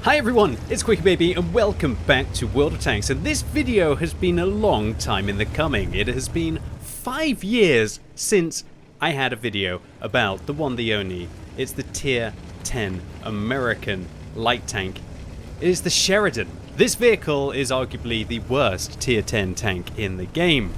Hi everyone, it's QuickyBaby and welcome back to World of Tanks, and this video has been a long time in the coming. It has been 5 years since I had a video about the one, the only. It's the Tier 10 American light tank. It is the Sheridan. This vehicle is arguably the worst Tier 10 tank in the game.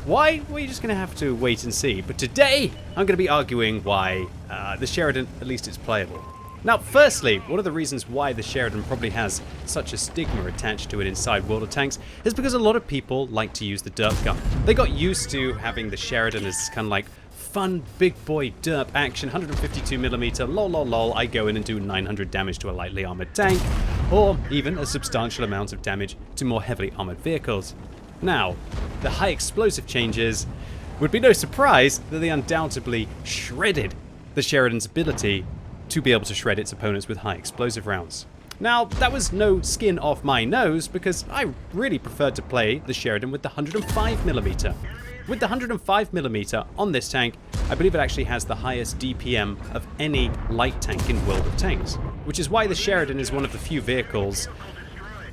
Why? Well, you're just going to have to wait and see. But today, I'm going to be arguing why the Sheridan, at least it's playable. Now, firstly, one of the reasons why the Sheridan probably has such a stigma attached to it inside World of Tanks is because a lot of people like to use the derp gun. They got used to having the Sheridan as kind of like fun, big boy derp action, 152mm, lol lol lol, I go in and do 900 damage to a lightly armored tank, or even a substantial amount of damage to more heavily armored vehicles. Now, the high explosive changes would be no surprise that they undoubtedly shredded the Sheridan's ability to be able to shred its opponents with high explosive rounds. Now, that was no skin off my nose because I really preferred to play the Sheridan with the 105mm. With the 105mm on this tank, I believe it actually has the highest DPM of any light tank in World of Tanks, which is why the Sheridan is one of the few vehicles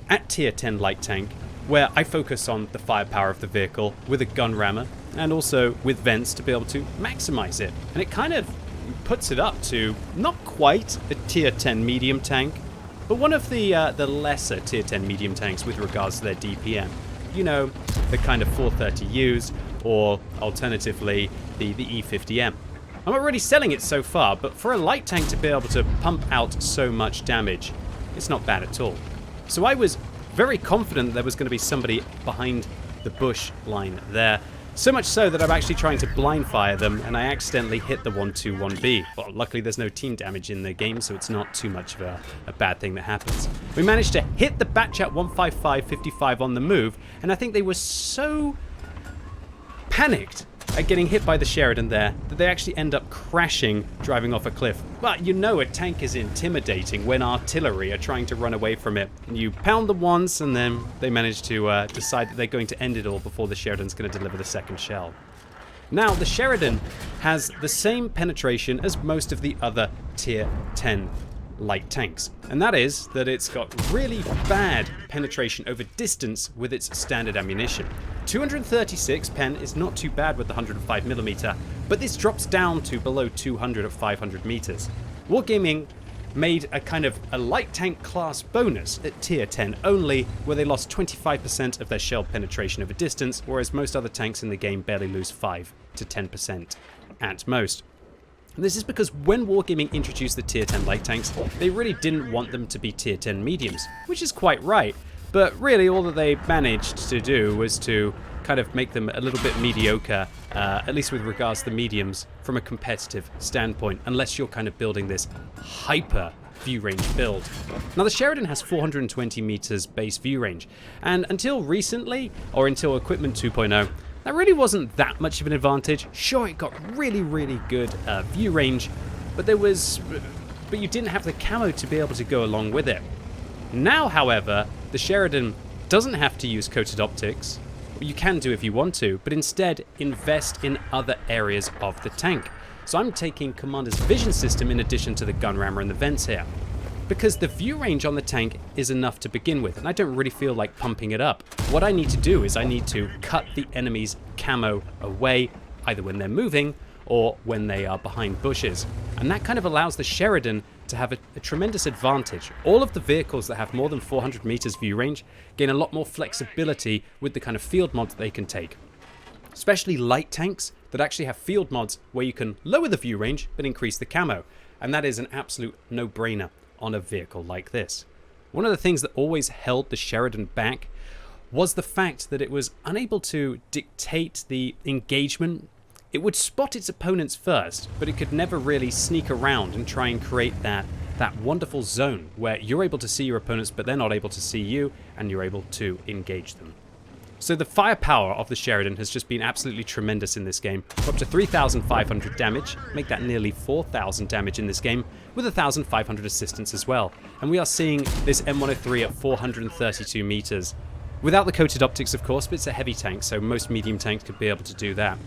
at Tier 10 light tank where I focus on the firepower of the vehicle with a gun rammer and also with vents to be able to maximize it. And it kind of puts it up to not quite a Tier 10 medium tank, but one of the lesser Tier 10 medium tanks with regards to their DPM. You know, the kind of 430Us, or alternatively, the E50M. I'm not really selling it so far, but for a light tank to be able to pump out so much damage, it's not bad at all. So I was very confident there was going to be somebody behind the bush line there. So much so that I'm actually trying to blind fire them, and I accidentally hit the 121B. Well, luckily there's no team damage in the game, so it's not too much of a bad thing that happens. We managed to hit the Batchat 155-55 on the move, and I think they were so panicked at getting hit by the Sheridan there that they actually end up crashing, driving off a cliff. But you know a tank is intimidating when artillery are trying to run away from it. And you pound them once and then they manage to decide that they're going to end it all before the Sheridan's going to deliver the second shell. Now, the Sheridan has the same penetration as most of the other Tier 10 light tanks, and that is that it's got really bad penetration over distance with its standard ammunition. 236 pen is not too bad with the 105mm, but this drops down to below 200 at 500 meters. Wargaming made a kind of a light tank class bonus at Tier 10 only, where they lost 25% of their shell penetration over distance, whereas most other tanks in the game barely lose 5 to 10% at most. And this is because when Wargaming introduced the Tier 10 light tanks, they really didn't want them to be Tier 10 mediums, which is quite right. But really all that they managed to do was to kind of make them a little bit mediocre, at least with regards to the mediums, from a competitive standpoint, unless you're kind of building this hyper view range build. Now the Sheridan has 420 meters base view range, and until recently, or until Equipment 2.0, that really wasn't that much of an advantage. Sure, it got really good view range, but you didn't have the camo to be able to go along with it. Now, however, the Sheridan doesn't have to use coated optics. You can do if you want to, but instead invest in other areas of the tank. So I'm taking Commander's vision system in addition to the gun rammer and the vents here, because the view range on the tank is enough to begin with, and I don't really feel like pumping it up. What I need to do is I need to cut the enemy's camo away, either when they're moving or when they are behind bushes. And that kind of allows the Sheridan to have a tremendous advantage. All of the vehicles that have more than 400 meters view range gain a lot more flexibility with the kind of field mods they can take. Especially light tanks that actually have field mods where you can lower the view range but increase the camo. And that is an absolute no-brainer on a vehicle like this. One of the things that always held the Sheridan back was the fact that it was unable to dictate the engagement. It would spot its opponents first, but it could never really sneak around and try and create that wonderful zone where you're able to see your opponents but they're not able to see you, and you're able to engage them. So the firepower of the Sheridan has just been absolutely tremendous in this game. We're up to 3,500 damage, make that nearly 4,000 damage in this game, with 1,500 assistance as well. And we are seeing this M103 at 432 meters. Without the coated optics, of course, but it's a heavy tank, so most medium tanks could be able to do that.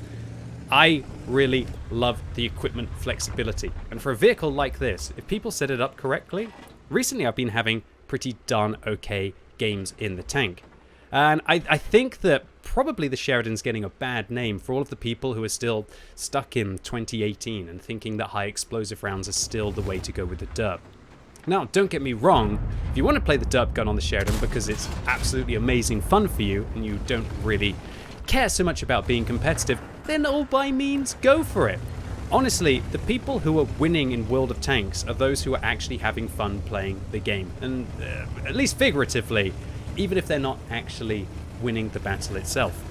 I really love the equipment flexibility. And for a vehicle like this, if people set it up correctly, recently I've been having pretty darn okay games in the tank. And I think that probably the Sheridan's getting a bad name for all of the people who are still stuck in 2018 and thinking that high explosive rounds are still the way to go with the derp. Now, don't get me wrong, if you want to play the derp gun on the Sheridan because it's absolutely amazing fun for you and you don't really care so much about being competitive, then all by means, go for it. Honestly, the people who are winning in World of Tanks are those who are actually having fun playing the game, and at least figuratively, even if they're not actually winning the battle itself.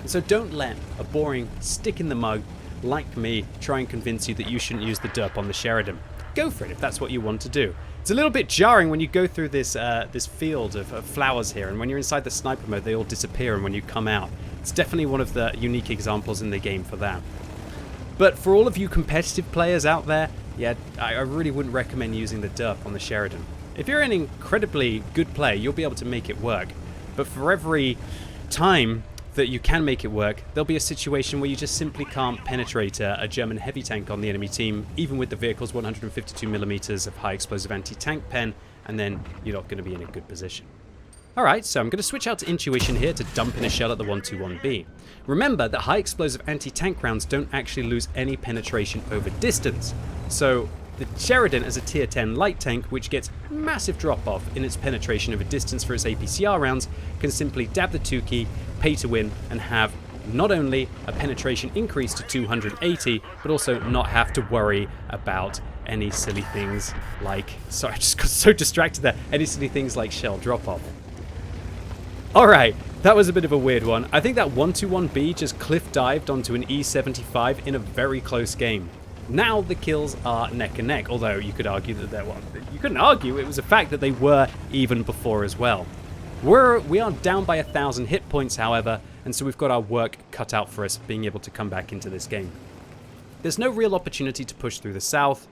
So don't let a boring stick in the mug like me try and convince you that you shouldn't use the derp on the Sheridan. Go for it if that's what you want to do. It's a little bit jarring when you go through this this field of flowers here, and when you're inside the sniper mode they all disappear, and when you come out, it's definitely one of the unique examples in the game for that. But for all of you competitive players out there, yeah, I really wouldn't recommend using the derp on the Sheridan. If you're an incredibly good player, you'll be able to make it work. But for every time that you can make it work, there'll be a situation where you just simply can't penetrate a German heavy tank on the enemy team, even with the vehicle's 152mm of high explosive anti-tank pen, and then you're not going to be in a good position. Alright, so I'm going to switch out to intuition here to dump in a shell at the 121B. Remember that high explosive anti-tank rounds don't actually lose any penetration over distance, so the Sheridan as a tier 10 light tank, which gets massive drop off in its penetration over distance for its APCR rounds, can simply dab the 2 key, pay to win, and have not only a penetration increase to 280, but also not have to worry about any silly things like, sorry, I just got so distracted there, any silly things like shell drop off. Alright, that was a bit of a weird one. I think that 121B just cliff dived onto an E75 in a very close game. Now the kills are neck and neck, although you could argue that they're, well, you couldn't argue, it was a fact that they were even before as well. We are down by 1,000 hit points, however, and so we've got our work cut out for us being able to come back into this game. There's no real opportunity to push through the south.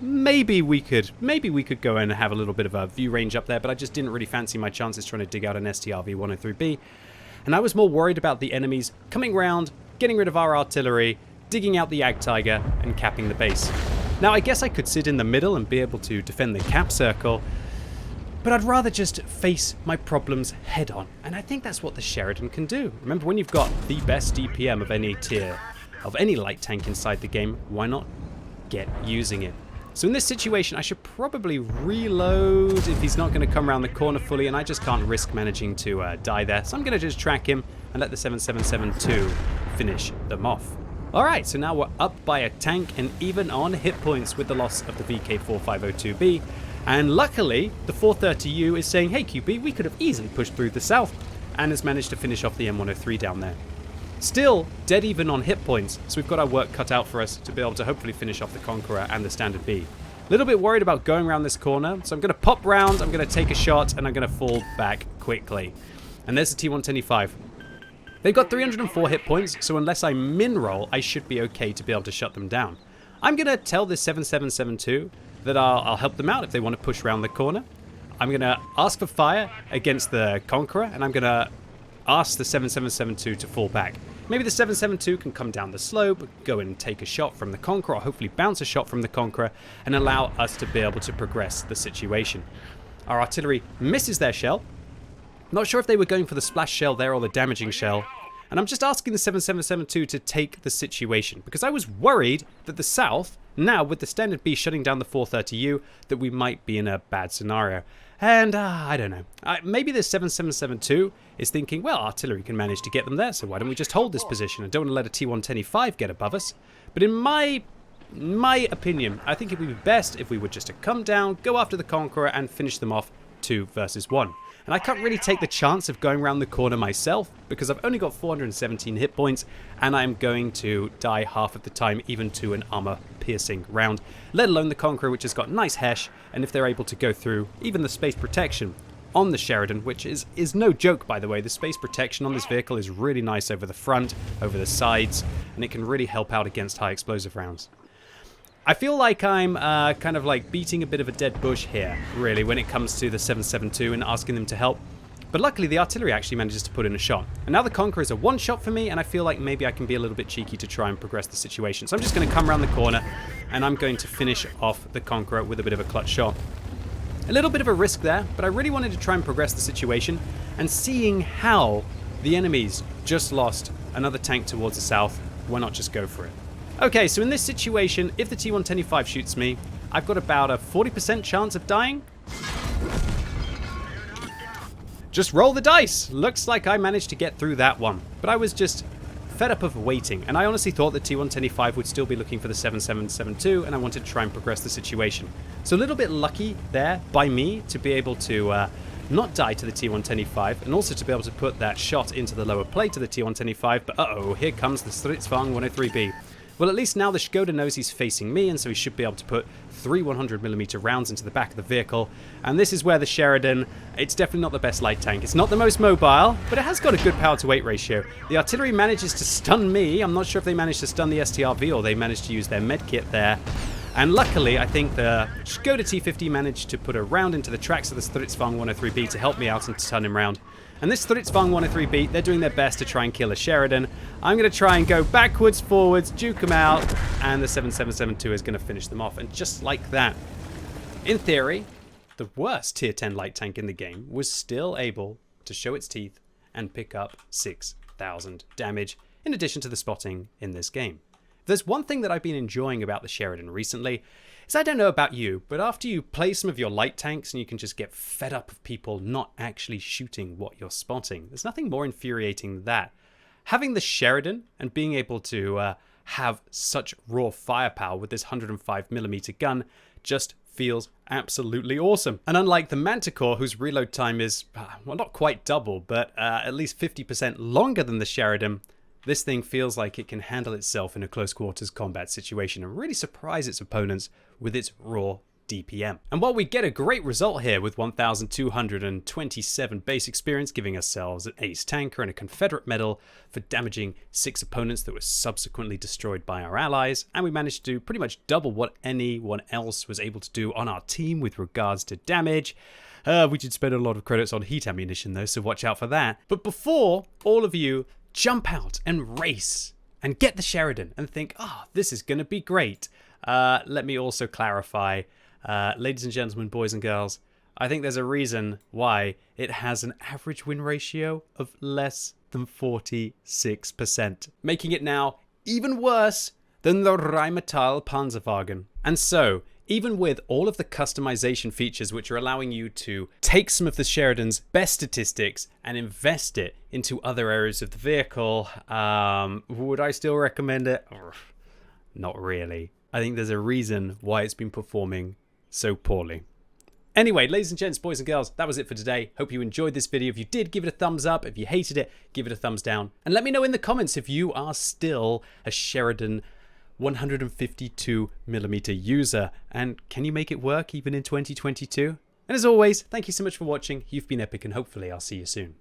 Maybe we could go in and have a little bit of a view range up there, but I just didn't really fancy my chances trying to dig out an STRV 103B. And I was more worried about the enemies coming round, getting rid of our artillery, digging out the Ag Tiger, and capping the base. Now, I guess I could sit in the middle and be able to defend the cap circle, but I'd rather just face my problems head on, and I think that's what the Sheridan can do. Remember, when you've got the best DPM of any tier, of any light tank inside the game, why not get using it? So in this situation, I should probably reload if he's not going to come around the corner fully, and I just can't risk managing to die there. So I'm going to just track him and let the 7772 finish them off. Alright, so now we're up by a tank and even on hit points with the loss of the VK4502B. And luckily, the 430U is saying, hey QB, we could have easily pushed through the south, and has managed to finish off the M103 down there. Still dead even on hit points, so we've got our work cut out for us to be able to hopefully finish off the Conqueror and the Standard B. A little bit worried about going around this corner, so I'm going to pop round, I'm going to take a shot, and I'm going to fall back quickly. And there's the T125. They've got 304 hit points, so unless I min-roll, I should be okay to be able to shut them down. I'm going to tell this 7772 that I'll help them out if they want to push around the corner. I'm going to ask for fire against the Conqueror, and I'm going to ask the 7772 to fall back. Maybe the 772 can come down the slope, go and take a shot from the Conqueror, or hopefully bounce a shot from the Conqueror, and allow us to be able to progress the situation. Our artillery misses their shell. Not sure if they were going for the splash shell there or the damaging shell. And I'm just asking the 7772 to take the situation, because I was worried that the south, now with the Standard B shutting down the 430U, that we might be in a bad scenario. And I don't know. Maybe the 7772 is thinking, well, artillery can manage to get them there, so why don't we just hold this position? I don't want to let a T125 get above us. But in my opinion, I think it would be best if we were just to come down, go after the Conqueror, and finish them off 2 versus 1. And I can't really take the chance of going around the corner myself, because I've only got 417 hit points, and I'm going to die half of the time, even to an armor-piercing round, let alone the Conqueror, which has got nice hesh, and if they're able to go through even the space protection on the Sheridan, which is no joke, by the way. The space protection on this vehicle is really nice over the front, over the sides, and it can really help out against high explosive rounds. I feel like I'm kind of like beating a bit of a dead bush here, really, when it comes to the 772 and asking them to help. But luckily, the artillery actually manages to put in a shot. And now the Conqueror is a one-shot for me, and I feel like maybe I can be a little bit cheeky to try and progress the situation. So I'm just going to come around the corner, and I'm going to finish off the Conqueror with a bit of a clutch shot. A little bit of a risk there, but I really wanted to try and progress the situation, and seeing how the enemies just lost another tank towards the south, why not just go for it? Okay, so in this situation, if the T-125 shoots me, I've got about a 40% chance of dying. Just roll the dice! Looks like I managed to get through that one, but I was just fed up of waiting, and I honestly thought the T-125 would still be looking for the 7772, and I wanted to try and progress the situation. So a little bit lucky there by me to be able to not die to the T-125, and also to be able to put that shot into the lower plate of the T-125, but uh-oh, here comes the Stridsvagn 103B. Well, at least now the Škoda knows he's facing me, and so he should be able to put 3 100mm rounds into the back of the vehicle. And this is where the Sheridan, it's definitely not the best light tank. It's not the most mobile, but it has got a good power-to-weight ratio. The artillery manages to stun me. I'm not sure if they managed to stun the STRV or they managed to use their medkit there. And luckily, I think the Škoda T50 managed to put a round into the tracks of the Stridsvagn 103B to help me out and to turn him round. And this Stridsvagn 103B, they're doing their best to try and kill a Sheridan. I'm going to try and go backwards, forwards, juke them out, and the 7772 is going to finish them off. And just like that, in theory, the worst tier 10 light tank in the game was still able to show its teeth and pick up 6,000 damage, in addition to the spotting in this game. If there's one thing that I've been enjoying about the Sheridan recently, is I don't know about you, but after you play some of your light tanks and you can just get fed up of people not actually shooting what you're spotting, there's nothing more infuriating than that. Having the Sheridan and being able to have such raw firepower with this 105mm gun just feels absolutely awesome. And unlike the Manticore, whose reload time is, well, not quite double, but at least 50% longer than the Sheridan, this thing feels like it can handle itself in a close quarters combat situation and really surprise its opponents with its raw DPM. And while we get a great result here with 1,227 base experience, giving ourselves an ace tanker and a Confederate medal for damaging 6 opponents that were subsequently destroyed by our allies, and we managed to do pretty much double what anyone else was able to do on our team with regards to damage. We did spend a lot of credits on heat ammunition though, so watch out for that. But before all of you jump out and race and get the Sheridan and think, oh, this is going to be great. Let me also clarify, ladies and gentlemen, boys and girls, I think there's a reason why it has an average win ratio of less than 46%, making it now even worse than the Rheinmetall Panzerwagen. And so, even with all of the customization features which are allowing you to take some of the Sheridan's best statistics and invest it into other areas of the vehicle, would I still recommend it? Not really. I think there's a reason why it's been performing so poorly. Anyway, ladies and gents, boys and girls, that was it for today. Hope you enjoyed this video. If you did, give it a thumbs up. If you hated it, give it a thumbs down. And let me know in the comments if you are still a Sheridan 152mm user, and can you make it work even in 2022? And as always, thank you so much for watching. You've been epic, and hopefully I'll see you soon.